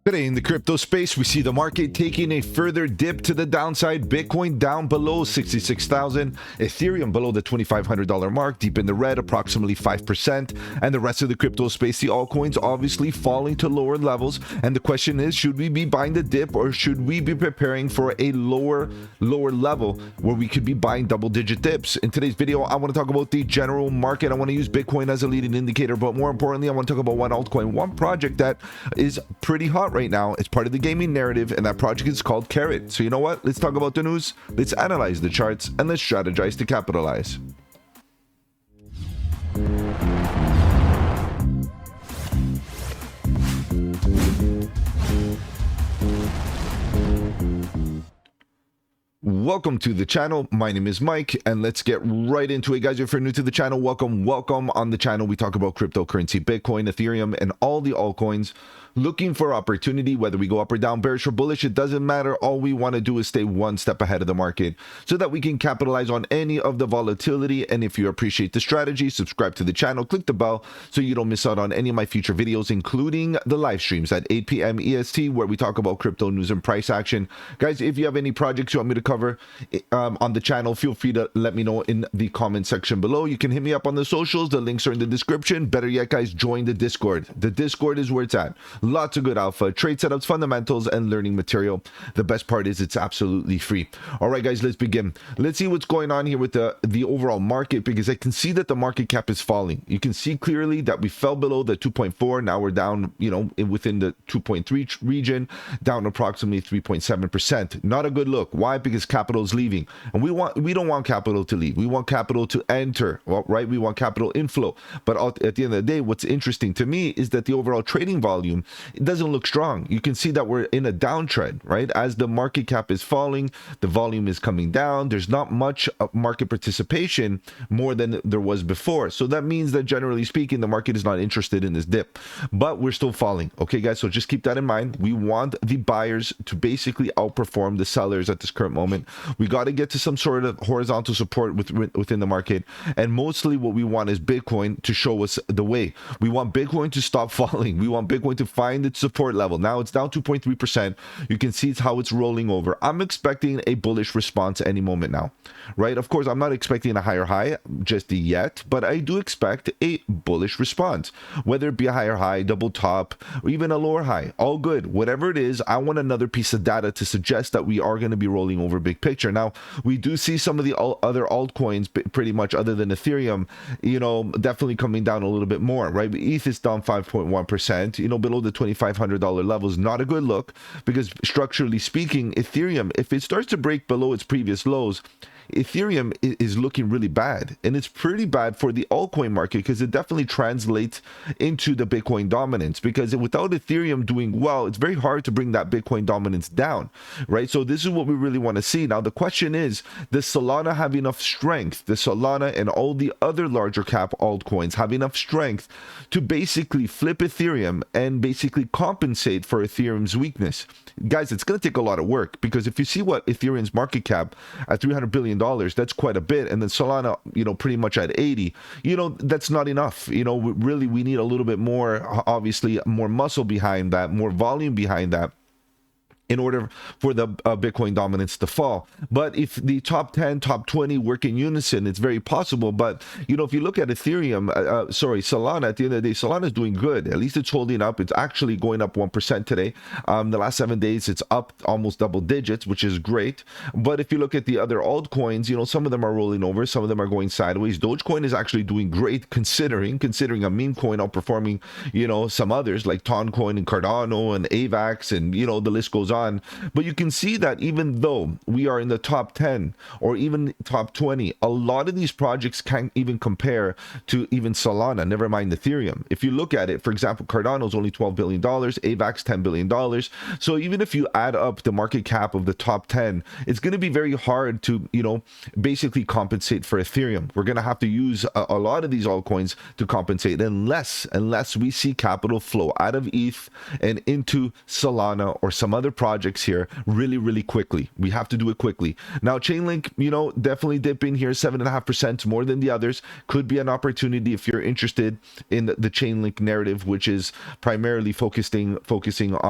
Today in the crypto space, we see the market taking a further dip to the downside. Bitcoin down below 66,000, Ethereum below the $2,500 mark, deep in the red, approximately 5%, and the rest of the crypto space, the altcoins obviously falling to lower levels. And the question is, should we be buying the dip or should we be preparing for a lower level where we could be buying double-digit dips? In today's video, I want to talk about the general market. I want to use Bitcoin as a leading indicator, but more importantly, I want to talk about one altcoin, one project that is pretty hot right now. It's part of the gaming narrative, and that project is called KARRAT. So you know what? Let's talk about the news, let's analyze the charts, and let's strategize to capitalize. Welcome to the channel. My name is Mike, and let's get right into it, guys. If you're new to the channel, welcome. On the channel, we talk about cryptocurrency, Bitcoin, Ethereum, and all the altcoins. Looking for opportunity, whether we go up or down, bearish or bullish, it doesn't matter. All we want to do is stay one step ahead of the market so that we can capitalize on any of the volatility. And if you appreciate the strategy, subscribe to the channel, click the bell so you don't miss out on any of my future videos, including the live streams at 8 p.m. EST, where we talk about crypto news and price action. Guys, if you have any projects you want me to cover on the channel, feel free to let me know in the comment section below. You can hit me up on the socials. The links are in the description. Better yet, guys, join the Discord. The Discord is where it's at. Lots of good alpha, trade setups, fundamentals, and learning material. The best part is it's absolutely free. All right, guys, let's begin. Let's see what's going on here with the overall market, because I can see that the market cap is falling. You can see clearly that we fell below the 2.4. Now we're down, within the 2.3 region, down approximately 3.7%. Not a good look. Why? Because capital is leaving, and we don't want capital to leave. We want capital to enter. Well, right? We want capital inflow. But at the end of the day, what's interesting to me is that the overall trading volume, it doesn't look strong. You can see that we're in a downtrend, right? As the market cap is falling, the volume is coming down. There's not much market participation more than there was before. So that means that generally speaking, the market is not interested in this dip, but we're still falling. Okay, guys, so just keep that in mind. We want the buyers to basically outperform the sellers at this current moment. We got to get to some sort of horizontal support within the market, and mostly what we want is Bitcoin to show us the way. We want Bitcoin to stop falling. We want Bitcoin to find its support level. Now it's down 2.3%. You can see how it's rolling over. I'm expecting a bullish response any moment now, right? Of course, I'm not expecting a higher high just yet, but I do expect a bullish response, whether it be a higher high, double top, or even a lower high. All good. Whatever it is, I want another piece of data to suggest that we are going to be rolling over big picture. Now, we do see some of the other altcoins, pretty much other than Ethereum, definitely coming down a little bit more, right? ETH is down 5.1%, below the $2,500 levels. Not a good look, because structurally speaking, Ethereum, if it starts to break below its previous lows, Ethereum is looking really bad, and it's pretty bad for the altcoin market, because it definitely translates into the Bitcoin dominance, because without Ethereum doing well, it's very hard to bring that Bitcoin dominance down, right? So this is what we really want to see. Now the question is, does Solana have enough strength? Does Solana and all the other larger cap altcoins have enough strength to basically flip Ethereum and basically compensate for Ethereum's weakness? Guys, it's going to take a lot of work, because if you see what Ethereum's market cap at $300 billion, that's quite a bit, and then Solana, pretty much at 80, that's not enough. We need a little bit more, obviously more muscle behind that, more volume behind that, in order for the Bitcoin dominance to fall. But if the top 10, top 20 work in unison, it's very possible. But, if you look at Ethereum, Solana, at the end of the day, Solana is doing good. At least it's holding up. It's actually going up 1% today. The last 7 days, it's up almost double digits, which is great. But if you look at the other altcoins, some of them are rolling over. Some of them are going sideways. Dogecoin is actually doing great, considering a meme coin outperforming, some others like Toncoin and Cardano and AVAX, and, the list goes on. But you can see that even though we are in the top 10 or even top 20, a lot of these projects can't even compare to even Solana, never mind Ethereum. If you look at it, for example, Cardano is only $12 billion, AVAX $10 billion. So even if you add up the market cap of the top 10, it's going to be very hard to, basically compensate for Ethereum. We're going to have to use a lot of these altcoins to compensate, unless we see capital flow out of ETH and into Solana or some other projects here really quickly. We have to do it quickly. Now, Chainlink, you know, definitely dipping here 7.5% more than the others. Could be an opportunity if you're interested in the Chainlink narrative, which is primarily focusing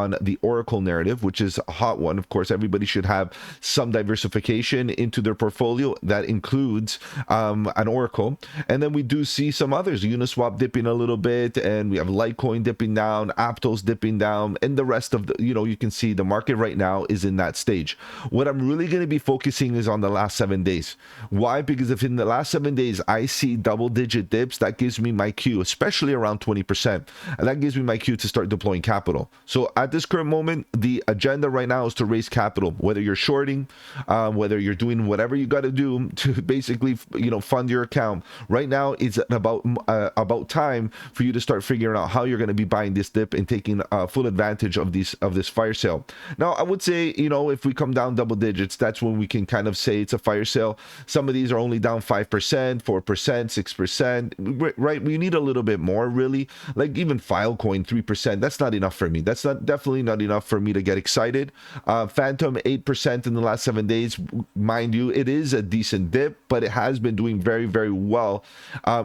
on the Oracle narrative, which is a hot one. Of course, everybody should have some diversification into their portfolio. That includes an Oracle. And then we do see some others, Uniswap dipping a little bit, and we have Litecoin dipping down, Aptos dipping down, and the rest of the, you know, you can see the market right now is in that stage. What I'm really going to be focusing is on the last 7 days. Why? Because if in the last 7 days I see double-digit dips, that gives me my cue, especially around 20%, and that gives me my cue to start deploying capital. So at this current moment, the agenda right now is to raise capital, whether you're shorting, whether you're doing whatever you got to do to basically, you know, fund your account. Right now, it's about time for you to start figuring out how you're going to be buying this dip and taking full advantage of this fire sale. Now, I would say, you know, if we come down double digits, that's when we can kind of say it's a fire sale. Some of these are only down 5%, 4%, 6%, right? We need a little bit more, really. Like even Filecoin 3%, that's not enough for me. That's definitely not enough for me to get excited. Phantom 8% in the last 7 days. Mind you, it is a decent dip, but it has been doing very well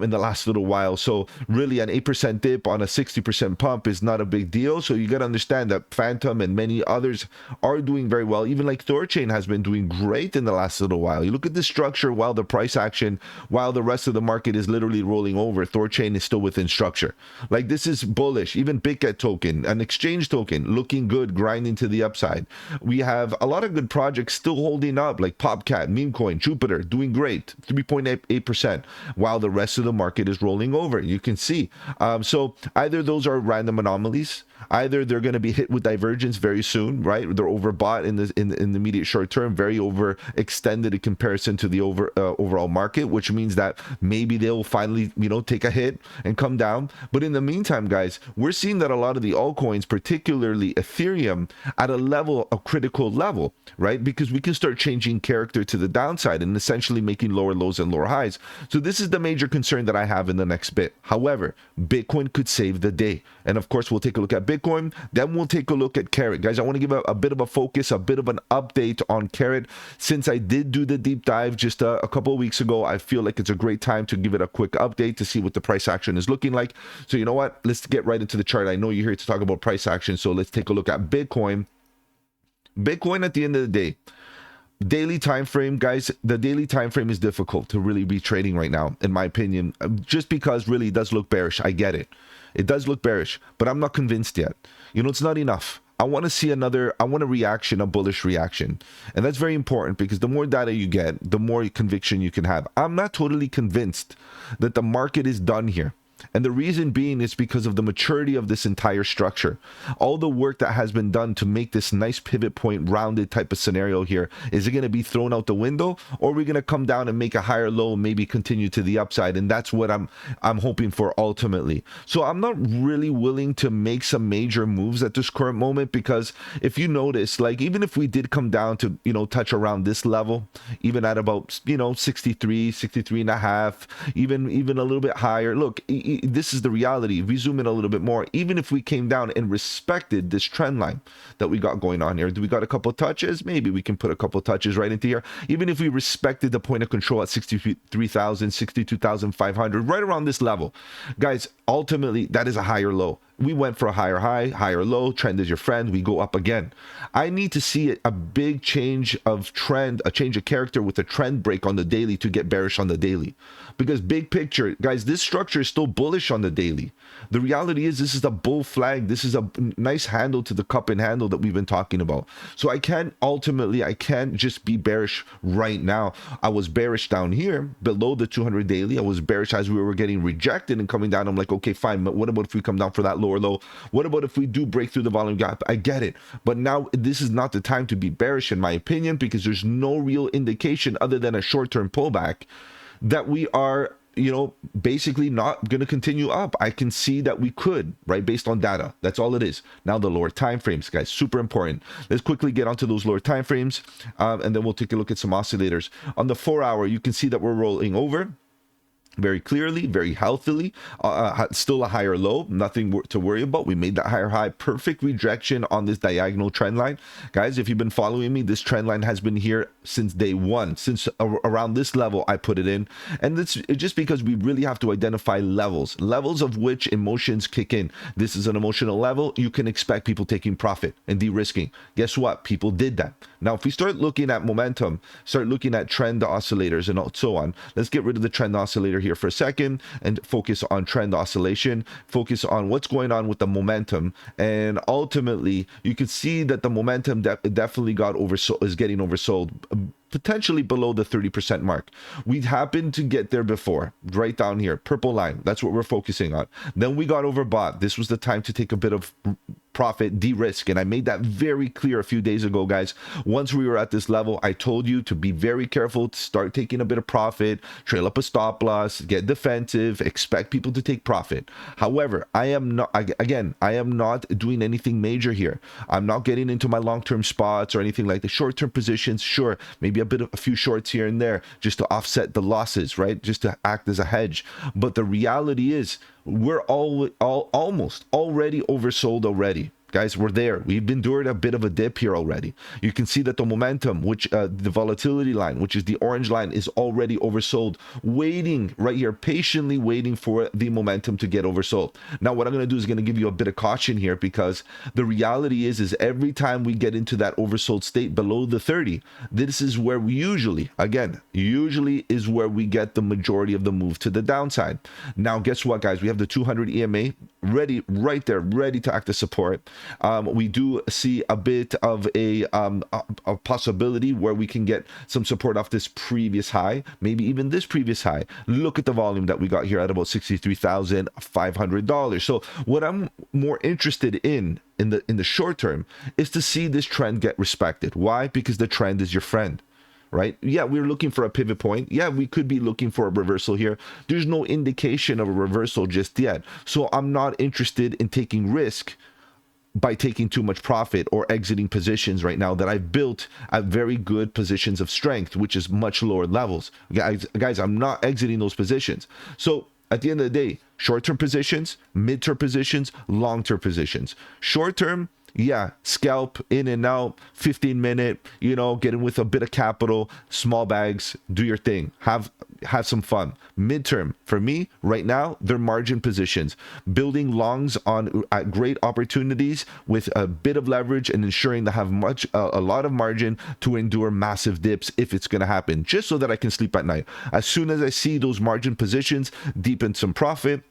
in the last little while. So really an 8% dip on a 60% pump is not a big deal. So you got to understand that Phantom and many others are doing very well. Even like Thorchain has been doing great in the last little while. You look at the structure while the price action, while the rest of the market is literally rolling over, Thorchain is still within structure. Like this is bullish. Even BitGet token, an exchange token, looking good, grinding to the upside. We have a lot of good projects still holding up, like Popcat, Memecoin, Jupiter, doing great, 3.8%, while the rest of the market is rolling over. You can see. So either those are random anomalies, either they're going to be hit with divergence very soon, right? They're overbought in the immediate short term, very overextended in comparison to the overall market, which means that maybe they'll finally, you know, take a hit and come down. But in the meantime, guys, we're seeing that a lot of the altcoins, particularly Ethereum, at a level, a critical level, right? Because we can start changing character to the downside and essentially making lower lows and lower highs. So this is the major concern that I have in the next bit. However, Bitcoin could save the day. And of course, we'll take a look at Bitcoin, then we'll take a look at KARRAT. Guys, I want to give a bit of a focus, a bit of an update on KARRAT. Since I did do the deep dive just a couple of weeks ago, I feel like it's a great time to give it a quick update to see what the price action is looking like. So you know what? Let's get right into the chart. I know you're here to talk about price action, so let's take a look at Bitcoin. Bitcoin at the end of the day, daily time frame, guys, the daily time frame is difficult to really be trading right now, in my opinion, just because really it does look bearish. I get it. It does look bearish, but I'm not convinced yet. You know, it's not enough. I want to see I want a reaction, a bullish reaction. And that's very important because the more data you get, the more conviction you can have. I'm not totally convinced that the market is done here. And the reason being is because of the maturity of this entire structure. All the work that has been done to make this nice pivot point rounded type of scenario here, is it going to be thrown out the window, or are we going to come down and make a higher low, maybe continue to the upside? And that's what I'm hoping for ultimately. So I'm not really willing to make some major moves at this current moment, because if you notice, like even if we did come down to, you know, touch around this level, even at about, you know, 63 and a half, even a little bit higher, look, this is the reality. If we zoom in a little bit more, even if we came down and respected this trend line that we got going on here, do we got a couple of touches? Maybe we can put a couple of touches right into here. Even if we respected the point of control at 63,000, 62,500, right around this level, guys, ultimately that is a higher low. We went for a higher high, higher low. Trend is your friend. We go up again. I need to see a big change of trend, a change of character with a trend break on the daily to get bearish on the daily. Because big picture, guys, this structure is still bullish on the daily. The reality is this is a bull flag. This is a nice handle to the cup and handle that we've been talking about. So I can't just be bearish right now. I was bearish down here below the 200 daily. I was bearish as we were getting rejected and coming down. I'm like, okay, fine. But what about if we come down for that lower low? What about if we do break through the volume gap? I get it. But now this is not the time to be bearish, in my opinion, because there's no real indication other than a short-term pullback that we are, you know, basically not going to continue up. I can see that we could, right, based on data. That's all it is. Now the lower time frames, guys, super important. Let's quickly get onto those lower time frames, and then we'll take a look at some oscillators. On the 4 hour, you can see that we're rolling over. very clearly, very healthily, still a higher low, nothing to worry about. We made that higher high, perfect rejection on this diagonal trend line. Guys, if you've been following me, this trend line has been here since day one, since around this level I put it in. And it's just because we really have to identify levels of which emotions kick in. This is an emotional level. You can expect people taking profit and de-risking. Guess what? People did that. Now, if we start looking at momentum, start looking at trend oscillators and so on, let's get rid of the trend oscillator here for a second and focus on trend oscillation, focus on what's going on with the momentum. And ultimately, you can see that the momentum definitely got oversold, is getting oversold, potentially below the 30% mark. We happened to get there before, right down here, purple line. That's what we're focusing on. Then we got overbought. This was the time to take a bit of profit, de-risk, and I made that very clear a few days ago, guys. Once we were at this level, I told you to be very careful, to start taking a bit of profit, trail up a stop loss, get defensive, expect people to take profit. However, I am not doing anything major here. I'm not getting into my long-term spots or anything like the short-term positions. Sure, maybe a few shorts here and there just to offset the losses, right? Just to act as a hedge. But the reality is, we're almost already oversold already. Guys, we're there. We've endured a bit of a dip here already. You can see that the momentum, which the volatility line, which is the orange line, is already oversold, waiting right here, patiently waiting for the momentum to get oversold. Now, what I'm going to do is going to give you a bit of caution here, because the reality is every time we get into that oversold state below the 30, this is where we usually is where we get the majority of the move to the downside. Now, guess what, guys? We have the 200 EMA ready, right there, ready to act as support. We do see a bit of a possibility where we can get some support off this previous high, maybe even this previous high. Look at the volume that we got here at about $63,500. So what I'm more interested in the short term is to see this trend get respected. Why? Because the trend is your friend. Right? Yeah, we're looking for a pivot point. Yeah, we could be looking for a reversal here. There's no indication of a reversal just yet. So I'm not interested in taking risk by taking too much profit or exiting positions right now that I've built at very good positions of strength, which is much lower levels. Guys, I'm not exiting those positions. So at the end of the day, short-term positions, mid-term positions, long-term positions. Short-term, yeah, scalp in and out, 15-minute, get in with a bit of capital, small bags, do your thing, have some fun. Midterm, for me, right now, they're margin positions, building longs on at great opportunities with a bit of leverage and ensuring to have a lot of margin to endure massive dips if it's going to happen, just so that I can sleep at night. As soon as I see those margin positions deepen some profit,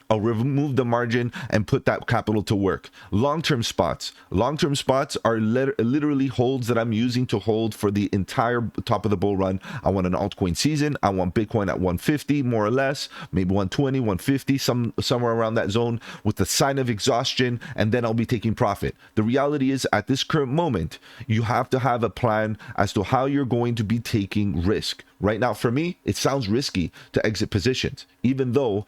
I'll remove the margin and put that capital to work. Long-term spots are literally holds that I'm using to hold for the entire top of the bull run. I want an altcoin season. I want Bitcoin at 150, more or less, maybe 120, 150, somewhere around that zone with the sign of exhaustion, and then I'll be taking profit. The reality is, at this current moment, you have to have a plan as to how you're going to be taking risk. Right now, for me, it sounds risky to exit positions, even though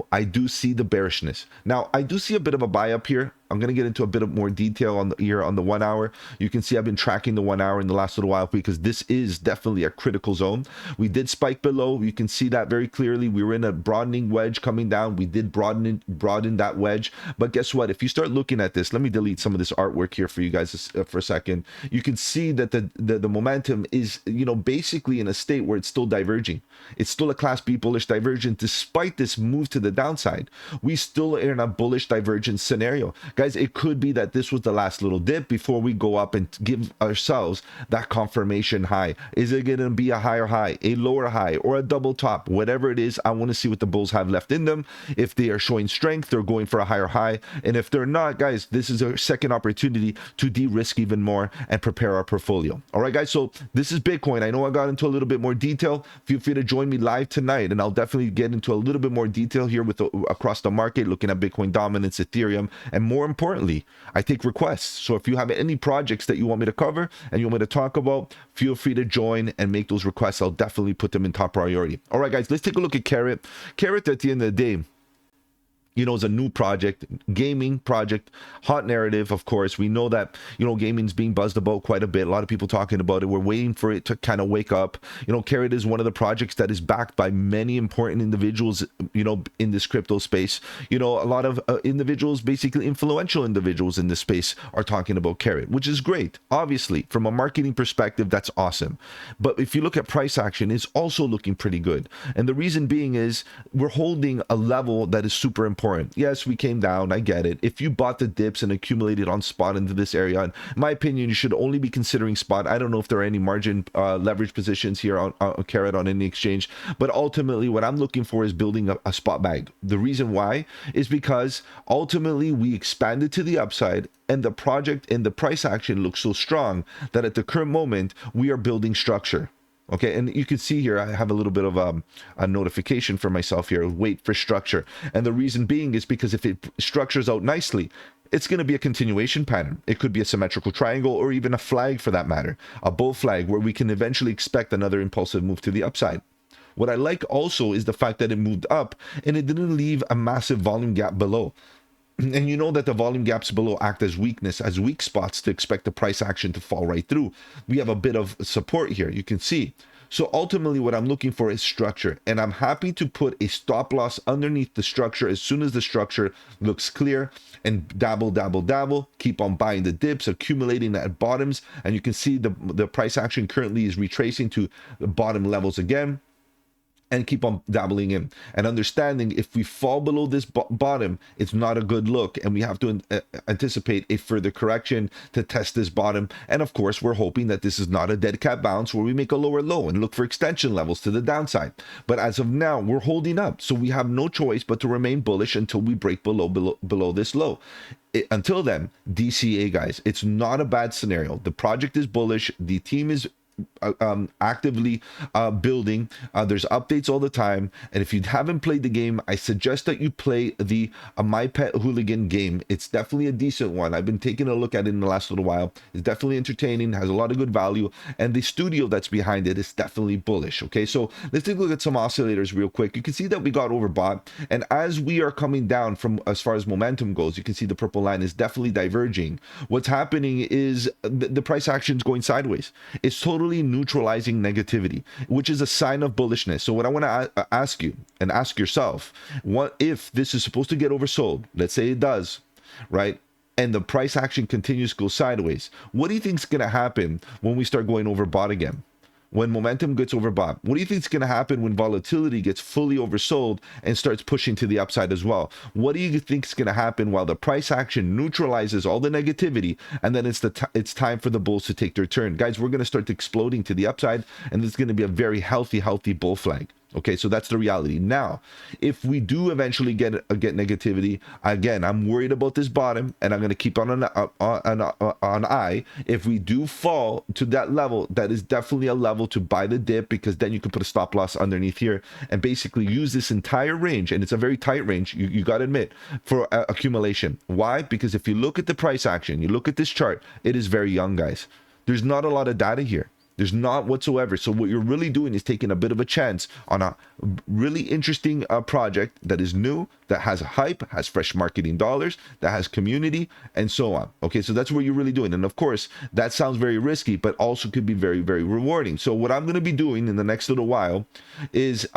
I do see the bearishness. Now, I do see a bit of a buy up here. I'm going to get into a bit of more detail on the 1 hour. You can see I've been tracking the 1 hour in the last little while because this is definitely a critical zone. We did spike below. You can see that very clearly. We were in a broadening wedge coming down. We did broaden that wedge. But guess what? If you start looking at this, let me delete some of this artwork here for you guys for a second. You can see that the momentum is, basically in a state where it's still diverging. It's still a Class B bullish divergence. Despite this move to the downside, we still are in a bullish divergence scenario. Guys, it could be that this was the last little dip before we go up and give ourselves that confirmation high. Is it going to be a higher high, a lower high, or a double top? Whatever it is, I want to see what the bulls have left in them. If they are showing strength, they're going for a higher high. And if they're not, guys, this is a second opportunity to de-risk even more and prepare our portfolio. All right, guys, so this is Bitcoin. I know I got into a little bit more detail. Feel free to join me live tonight, and I'll definitely get into a little bit more detail here with across the market, looking at Bitcoin dominance, Ethereum, and more importantly, I take requests. So if you have any projects that you want me to cover and you want me to talk about, feel free to join and make those requests. I'll definitely put them in top priority. All right, guys, let's take a look at KARRAT. KARRAT, at the end of the day, is a new project, gaming project, hot narrative. Of course, we know that gaming's being buzzed about quite a bit. A lot of people talking about it. We're waiting for it to kind of wake up. KARRAT is one of the projects that is backed by many important individuals, in this crypto space. A lot of individuals, basically influential individuals in this space, are talking about KARRAT, which is great. Obviously, from a marketing perspective, that's awesome. But if you look at price action, it's also looking pretty good. And the reason being is we're holding a level that is super important. Yes, we came down. I get it. If you bought the dips and accumulated on spot into this area, in my opinion, you should only be considering spot. I don't know if there are any margin leverage positions here on KARRAT on any exchange, but ultimately what I'm looking for is building a spot bag. The reason why is because ultimately we expanded to the upside, and the project and the price action looks so strong that at the current moment we are building structure. Okay, and you can see here, I have a little bit of a notification for myself here, wait for structure. And the reason being is because if it structures out nicely, it's going to be a continuation pattern. It could be a symmetrical triangle or even a flag for that matter, a bull flag, where we can eventually expect another impulsive move to the upside. What I like also is the fact that it moved up and it didn't leave a massive volume gap below. And you know that the volume gaps below act as weakness, as weak spots to expect the price action to fall right through. We have a bit of support here, you can see. So ultimately what I'm looking for is structure, and I'm happy to put a stop loss underneath the structure as soon as the structure looks clear, and dabble, keep on buying the dips, accumulating at bottoms. And you can see the price action currently is retracing to the bottom levels again, and keep on dabbling in and understanding if we fall below this bottom, it's not a good look, and we have to anticipate a further correction to test this bottom. And of course, we're hoping that this is not a dead cat bounce where we make a lower low and look for extension levels to the downside. But as of now, we're holding up, so we have no choice but to remain bullish until we break below this low. Until then, DCA, guys, it's not a bad scenario. The project is bullish, the team is actively building. There's updates all the time, and if you haven't played the game, I suggest that you play the My Pet Hooligan game. It's definitely a decent one. I've been taking a look at it in the last little while. It's definitely entertaining, has a lot of good value, and the studio that's behind it is definitely bullish. Okay, so let's take a look at some oscillators real quick. You can see that we got overbought, and as we are coming down from as far as momentum goes, you can see the purple line is definitely diverging. What's happening is the price action is going sideways. It's totally neutralizing negativity, which is a sign of bullishness. So what I want to ask you and ask yourself, what if this is supposed to get oversold? Let's say it does, right? And the price action continues to go sideways. What do you think is going to happen when we start going overbought again? When momentum gets overbought, what do you think is going to happen when volatility gets fully oversold and starts pushing to the upside as well? What do you think is going to happen while the price action neutralizes all the negativity, and then it's time for the bulls to take their turn? Guys, we're going to start exploding to the upside, and this is going to be a very healthy bull flag. Okay, so that's the reality. Now, if we do eventually get negativity, again, I'm worried about this bottom, and I'm going to keep on an eye. If we do fall to that level, that is definitely a level to buy the dip, because then you can put a stop loss underneath here and basically use this entire range, and it's a very tight range, you got to admit, for accumulation. Why? Because if you look at the price action, you look at this chart, it is very young, guys. There's not a lot of data here. There's not whatsoever. So what you're really doing is taking a bit of a chance on a really interesting project that is new, that has a hype, has fresh marketing dollars, that has community, and so on. Okay, so that's what you're really doing. And of course, that sounds very risky, but also could be very, very rewarding. So what I'm going to be doing in the next little while is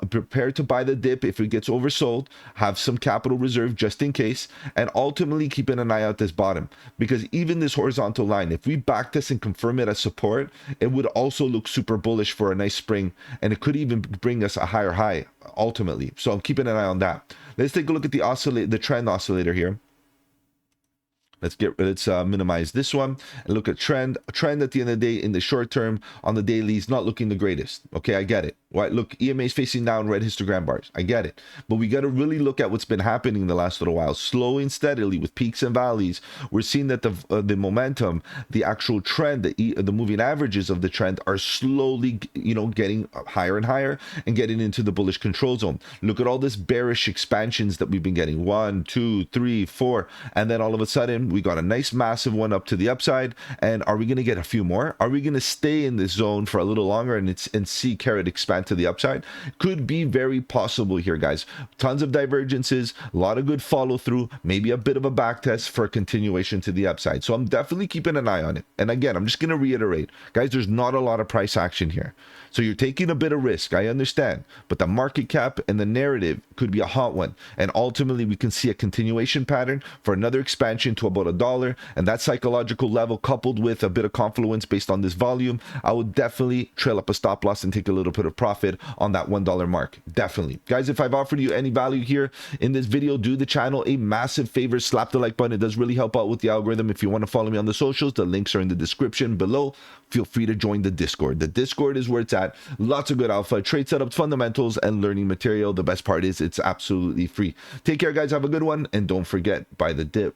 prepare to buy the dip if it gets oversold, have some capital reserve just in case, and ultimately keeping an eye out this bottom. Because even this horizontal line, if we back this and confirm it as support, it would also look super bullish for a nice spring, and it could even bring us a higher high ultimately. So I'm keeping an eye on that. Let's take a look at the trend oscillator here. Let's minimize this one and look at trend. A trend at the end of the day in the short term on the daily is not looking the greatest. Okay, I get it. Right, look, EMA is facing down, red histogram bars. I get it. But we got to really look at what's been happening in the last little while, slowly and steadily with peaks and valleys. We're seeing that the momentum, the actual trend, the moving averages of the trend are slowly, getting higher and higher and getting into the bullish control zone. Look at all this bearish expansions that we've been getting, 1, 2, 3, 4, and then all of a sudden We got a nice massive one up to the upside. And are we going to get a few more? Are we going to stay in this zone for a little longer and see KARRAT expand to the upside? Could be very possible here, guys. Tons of divergences, a lot of good follow through, maybe a bit of a back test for a continuation to the upside. So I'm definitely keeping an eye on it. And again, I'm just going to reiterate, guys, there's not a lot of price action here. So you're taking a bit of risk, I understand, but the market cap and the narrative could be a hot one. And ultimately, we can see a continuation pattern for another expansion to about $1. And that psychological level, coupled with a bit of confluence based on this volume, I would definitely trail up a stop loss and take a little bit of profit on that $1 mark. Definitely. Guys, if I've offered you any value here in this video, do the channel a massive favor. Slap the like button. It does really help out with the algorithm. If you want to follow me on the socials, the links are in the description below. Feel free to join the Discord. The Discord is where it's at. Lots of good alpha, trade setups, fundamentals, and learning material. The best part is it's absolutely free. Take care, guys. Have a good one. And don't forget, buy the dip.